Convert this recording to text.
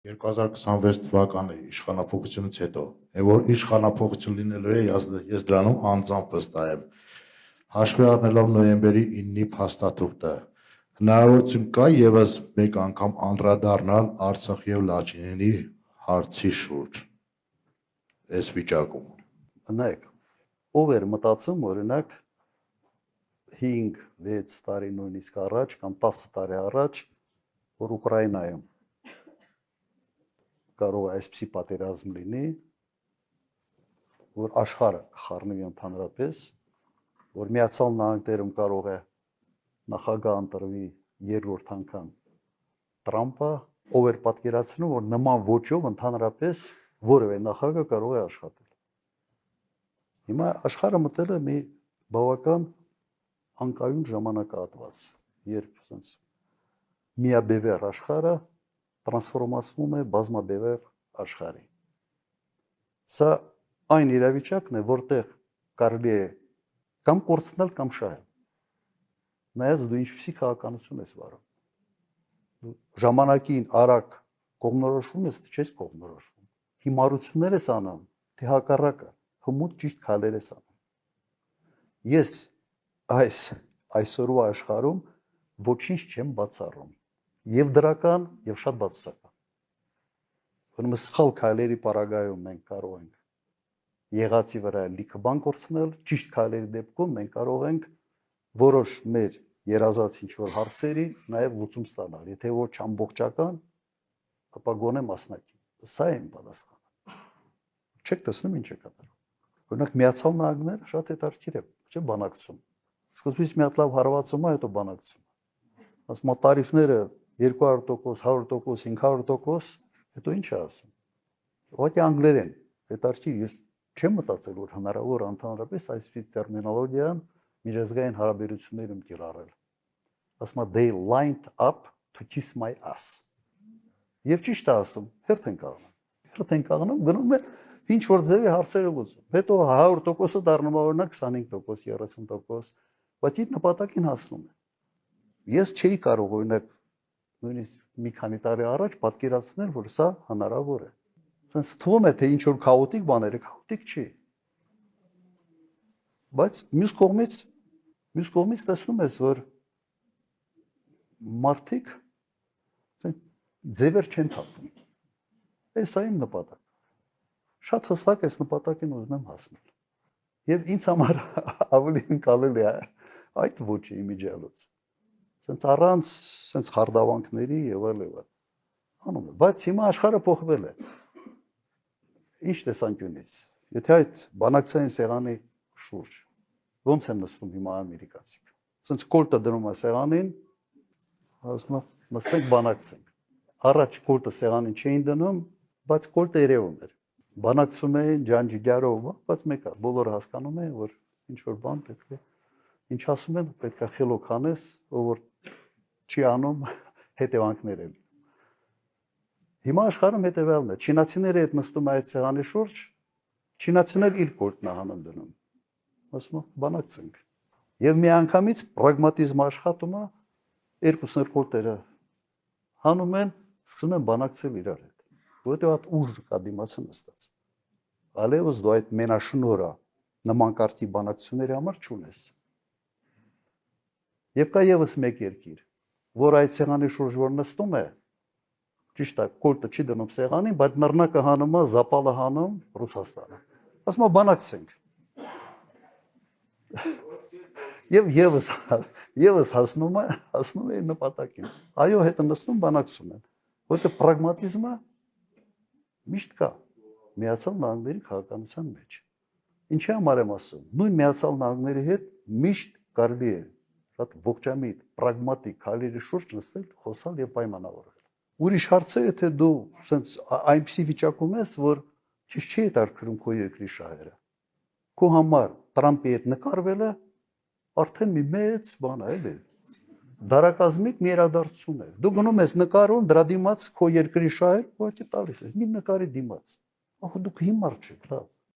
2026 թվականի իշխանափոխությունից հետո, որ իշխանափոխություն լինելու է, ես դրանում անձամբ վստահ եմ։ Հաշվի առնելով նոյեմբերի 9-ի փաստաթուղթը, հնարավորություն կա եւս մեկ անգամ անդրադառնալ Արցախ եւ Լաչինի հարցի շուրջ այս վիճակում։ Նայեք, ով էր մտածում, օրինակ 5-6 տարի նույնիսկ առաջ կամ 10 տարի առաջ, որ Ուկրաինայում կարող է այսպիսի պատերազմ լինի, որ աշխարհը խառնվի ընդհանրապես, որ Միացյալ Նահանգներում կարող է նախագահ ընտրվի երկրորդ անգամ Տրամպը, ով էր պատկերացնում, որ նման ոճով ընդհանրապես որևէ նախագահ կարող է աշխատել։ Հիմա աշխարհը մտել է մի բավական անկայուն ժամանակահատված, երբ ասենց միաբևեռ աշխարհը տրանսֆորմացվում է բազմաբևեռ աշխարհի։ Սա այն իրավիճակն է, որտեղ կարելի է կամ կորցնել կամ շահել։ Նայած դու ինչպիսի քաղաքականություն ես վարում։ Ժամանակին արագ կողմնորոշվում ես, թե չես կողմնորոշվում։ Հիմարություններ ես անում, թե հակառակը, հմուտ ճիշտ քայլեր ես անում։ Ես այսօրվա աշխարհում ոչինչ չեմ բացառում։ Եվ դրական, եւ շատ բացասական։ Ուրեմն սխալ քայլերի պարագայում մենք կարող ենք եղածի վրա լիքը բան կորցնել, ճիշտ քայլերի դեպքում մենք կարող ենք որոշ մեր երազած ինչ-որ հարցերի նաեւ լուծում ստանալ։ Եթե ոչ ամբողջական, ապա գոնե մասնակի։ Սա է իմ պատասխանը։ Չեք տեսնում ինչ է կատարվում։ Օրինակ Միացյալ Նահանգները շատ հետաքրքիր է, չէ՞ բանակցում։ Սկզբից մի հատ լավ հարվածում է, հետո բանակցում։ Ասում է տարիֆները 200%, 100%, 500%, հետո ինչ է ասում։ Ուղղակի անգլերեն, հետաքրքիր, ես չեմ մտածել, որ հնարավոր ընդհանրապես այսպիսի տերմինոլոգիան միջազգային հարաբերություններում կիրառել։ Ասում է they lined up to kiss my ass։ Եվ ճիշտ է ասում, հերթ են կաղնում։ Հերթ են կաղնում, գնում է ինչ որ ձևի հարցերը լուծում։ Հետո 100%-ը դառնում է օրինակ 25%, 30%, բայց իր նպատակին հասնում է։ Ես չէի կարող օրինակ նույնիսկ մի քանի տարի առաջ պատկերացնել, որ սա հնարավոր է։ Սենց թվում է, թե ինչ որ քաոտիկ բաներ է, քաոտիկ չի։ Բայց մյուս կողմից տեսնում ես, որ մարդիկ ձևեր չեն թափում։ Էս է իմ նպատակը։ Շատ հստակ այս նպատակին ուզում եմ հասնել։ Եվ ինձ համար ավելի ընկալելի է այդ ոճի իմիջիալոց։ Սենց առանց սենց խարդավանքների եւ այլն։ Անում է, բայց հիմա աշխարհը փոխվել է։ Ինչ տեսանկյունից։ Եթե այդ բանակցային սեղանի շուրջ ոնց են նստում հիմա ամերիկացիք։ Սենց կոլտը դնում է սեղանին, ասում է նստենք բանակցենք։ Առաջ կոլտը սեղանին չէին դնում, բայց կոլտը երևում էր։ Բանակցում էին ջանջիջարով, բայց մեկը բոլորը հասկանում են, որ ինչ որ բան պետք է, ինչ ասում են, պետք է խելոք անես, ով որ չի անում հետևանքներ են։ Հիմա աշխարհում հետևյալն է, չինացիները հետ նստում այդ սեղանի շուրջ, չինացիներ իր կոլտն հանում դնում։ Ասում են բանակցենք։ Եվ միանգամից պրագմատիզմը աշխատում է, երկուսն կոլտերը հանում են, սկսում են բանակցել իրար հետ։ Որտեղ այդ ուժ կա դիմացը նստած։ Այլևս դու այդ մենաշնորհը նման կարգի բանակցությունների համար չունես։ Եվ կա եւս մեկ երկիր, որ այդ սեղանի շուրջ որ նստում է, ճիշտ է, կոլտը չի դնում սեղանին, բայց նռնակը հանում է, զապալը հանում Ռուսաստանը։ Ասում է բանակցենք։ Եվ եւս հասնում է նպատակին։ Այո, հետը նստում բանակցում են։ Որտեղ պրագմատիզմը միշտ կա Միացյալ Նահանգների քաղաքականության մեջ։ Ինչի համար եմ ասում։ Նույն Միացյալ Նահանգների հետ միշտ կարելի է շատ ողջամիտ, պրագմատիկ քայլերի շուրջ նստել, խոսալ եւ պայմանավորվել։ Ուրիշ հարց է, թե դու sense այնպիսի վիճակում ես, որ քիչ չի հետաքրքրում քո երկրի շահերը։ Քո համար Տրամպի հետ նկարվելը արդեն մի մեծ բան է, էլի։ Դարակազմիկ մի իրադարձություն է։ Դու գնում ես նկարում, դրա դիմաց քո երկրի շահեր, ուղղակի տալիս ես, մի նկարի դիմաց։ Ահա դուք հիմար չեք, լավ։